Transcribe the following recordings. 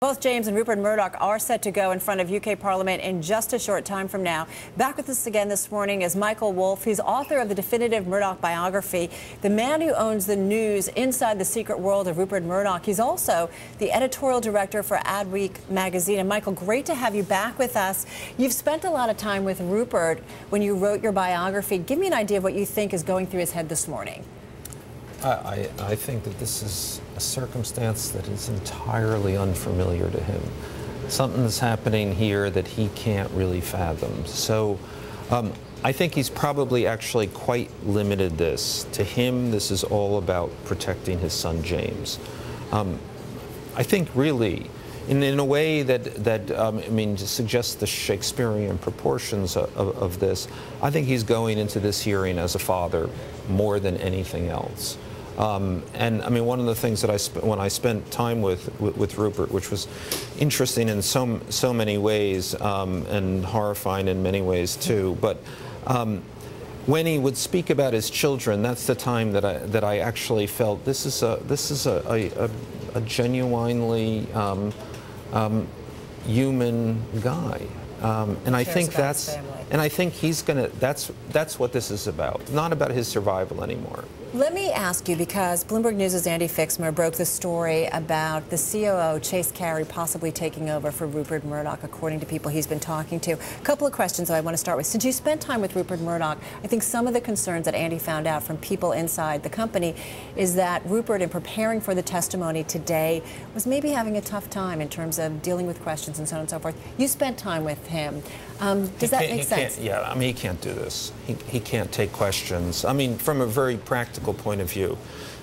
Both James and Rupert Murdoch are set to go in front of UK Parliament in just a short time from now. Back with us again this morning is Michael Wolff. He's author of the definitive Murdoch biography, the man who owns the news inside the secret world of Rupert Murdoch. He's also the editorial director for Adweek magazine. And Michael, great to have you back with us. You've spent a lot of time with Rupert when you wrote your biography. Give me an idea of what you think is going through his head this morning. I think that this is a circumstance that is entirely unfamiliar to him. Something's happening here that he can't really fathom. So I think he's probably actually quite limited this. To him, this is all about protecting his son James. I think really, in a way that I mean, suggests the Shakespearean proportions of this, I think he's going into this hearing as a father more than anything else. And I mean, one of the things that when I spent time with Rupert, which was interesting in so many ways and horrifying in many ways too, but when he would speak about his children, that's the time that I actually felt this is a genuinely human guy, and I think he's gonna. That's what this is about. It's not about his survival anymore. Let me ask you, because Bloomberg News' Andy Fixmer broke the story about the COO, Chase Carey, possibly taking over for Rupert Murdoch, according to people he's been talking to. A couple of questions I want to start with. Since you spent time with Rupert Murdoch, I think some of the concerns that Andy found out from people inside the company is that Rupert, in preparing for the testimony today, was maybe having a tough time in terms of dealing with questions and so on and so forth. You spent time with him. Does that make sense? Yeah, I mean, he can't do this. He can't take questions. I mean, from a very practical point of view,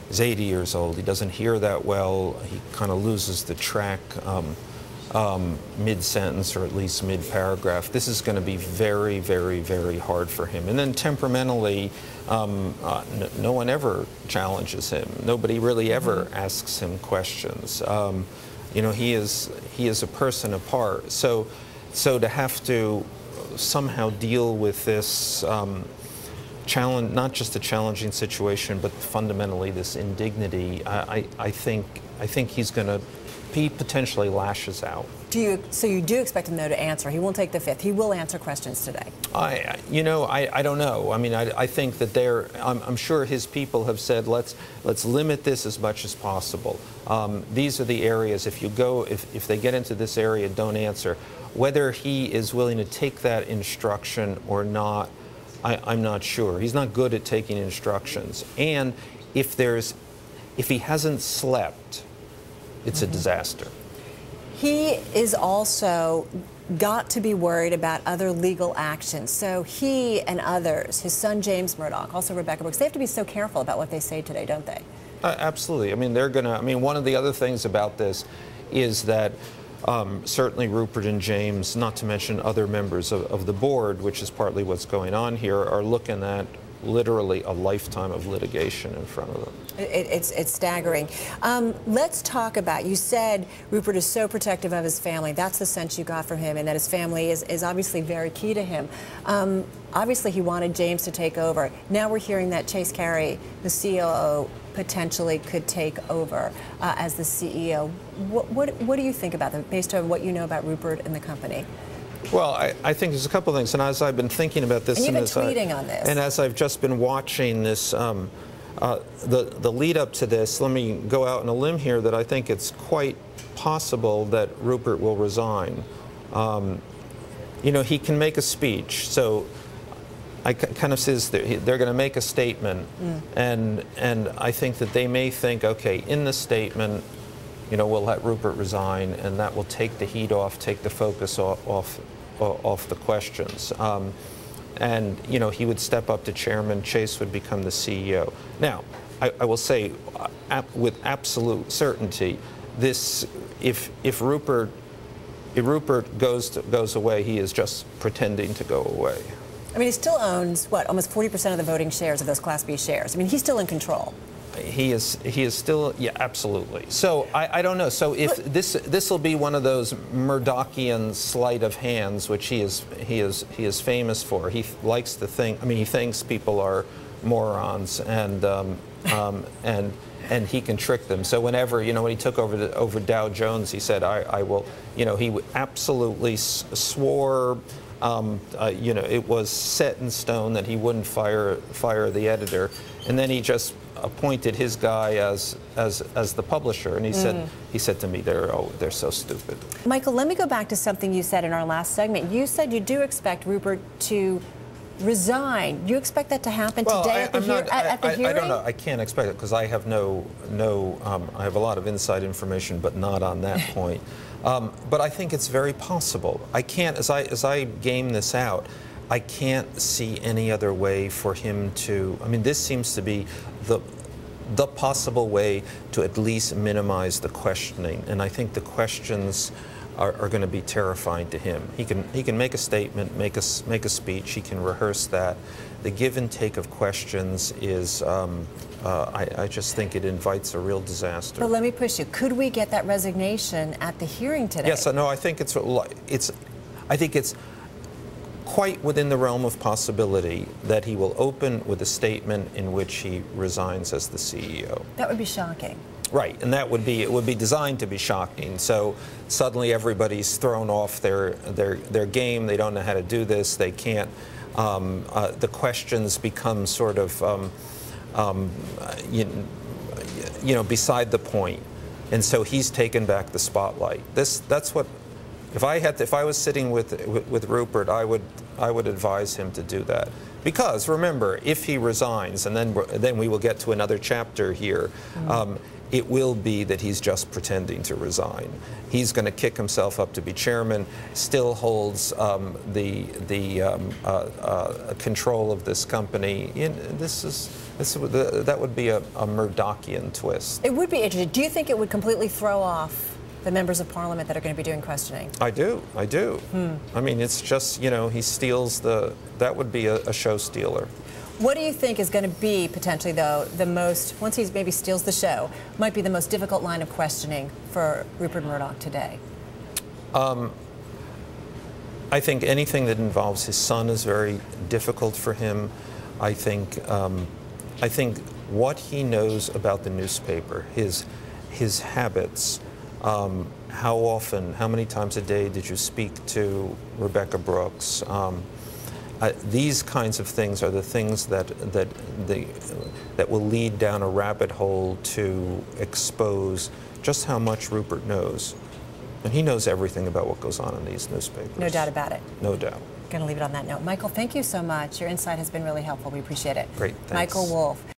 he's 80 years old. He doesn't hear that well. He kind of loses the track mid-sentence or at least mid-paragraph. This is going to be very, very, very hard for him. And then temperamentally, no one ever challenges him. Nobody really ever asks him questions. You know, he is a person apart. So to have to somehow deal with this challenge, not just a challenging situation, but fundamentally this indignity, I think he's going to, he potentially lashes out. So you do expect him, though, to answer? He won't take the fifth. He will answer questions today. I don't know. I mean, I think that I'm sure his people have said, let's limit this as much as possible. These are the areas, if they get into this area, don't answer. Whether he is willing to take that instruction or not, I'm not sure. He's not good at taking instructions. And if he hasn't slept, it's a disaster. He is also got to be worried about other legal actions. So he and others, his son James Murdoch, also Rebecca Brooks, they have to be so careful about what they say today, don't they? Absolutely. I mean, they're going to, I mean, one of the other things about this is that certainly Rupert and James, not to mention other members of the board, which is partly what's going on here, are looking at literally a lifetime of litigation in front of them. It's staggering. Let's talk about, you said Rupert is so protective of his family. That's the sense you got from him, and that his family is obviously very key to him. Obviously, he wanted James to take over. Now we're hearing that Chase Carey, the COO, potentially could take over as the CEO. What do you think about that, based on what you know about Rupert and the company? Well, I think there's a couple of things, and as I've been thinking about this, and you've been tweeting on this, and as I've just been watching this, the lead up to this, let me go out on a limb here that I think it's quite possible that Rupert will resign. You know, he can make a speech, so I kind of says they're going to make a statement, and I think that they may think, okay, in the statement, you know, we'll let Rupert resign, and that will take the heat off, take the focus off the questions. And, you know, he would step up to chairman, Chase would become the CEO. Now, I will say with absolute certainty, this, if Rupert goes away, he is just pretending to go away. I mean, he still owns, what, almost 40% of the voting shares of those Class B shares. I mean, he's still in control. He is still, yeah, absolutely. So I don't know. So if this will be one of those Murdochian sleight of hands, which he is famous for. He likes to think. I mean, he thinks people are morons, and and he can trick them. So whenever, when he took over Dow Jones, he said, I will, he absolutely swore, it was set in stone that he wouldn't fire the editor, and then he just appointed his guy as the publisher, and he said to me, they're so stupid. Michael, let me go back to something you said in our last segment. You said you do expect Rupert to resign. You expect that to happen today at the hearing? I don't know. I can't expect it because I have I have a lot of inside information, but not on that point. But I think it's very possible. I can't, as I game this out, I can't see any other way for him to. I mean, this seems to be the possible way to at least minimize the questioning, and I think the questions are going to be terrifying to him. He can make a statement, make a speech. He can rehearse that. The give and take of questions is, I just think it invites a real disaster. But let me push you. Could we get that resignation at the hearing today? Yes, no. I think it's quite within the realm of possibility that he will open with a statement in which he resigns as the CEO. That would be shocking. Right, and it would be designed to be shocking. So suddenly everybody's thrown off their game. They don't know how to do this. They can't. The questions become sort of, beside the point, and so he's taken back the spotlight. That's what. If I was sitting with Rupert, I would advise him to do that. Because remember, if he resigns, and then we will get to another chapter here. It will be that he's just pretending to resign. He's going to kick himself up to be chairman, still holds the control of this company. That would be a Murdochian twist. It would be interesting. Do you think it would completely throw off the members of Parliament that are going to be doing questioning? I do. I mean, it's just, he steals that would be a show stealer. What do you think is going to be potentially, though, the most, once he maybe steals the show, might be the most difficult line of questioning for Rupert Murdoch today? I think anything that involves his son is very difficult for him. I think what he knows about the newspaper, his habits, how often, how many times a day did you speak to Rebecca Brooks? These kinds of things are the things that will lead down a rabbit hole to expose just how much Rupert knows. And he knows everything about what goes on in these newspapers. No doubt about it. No doubt. Going to leave it on that note. Michael, thank you so much. Your insight has been really helpful. We appreciate it. Great, thanks. Michael Wolff.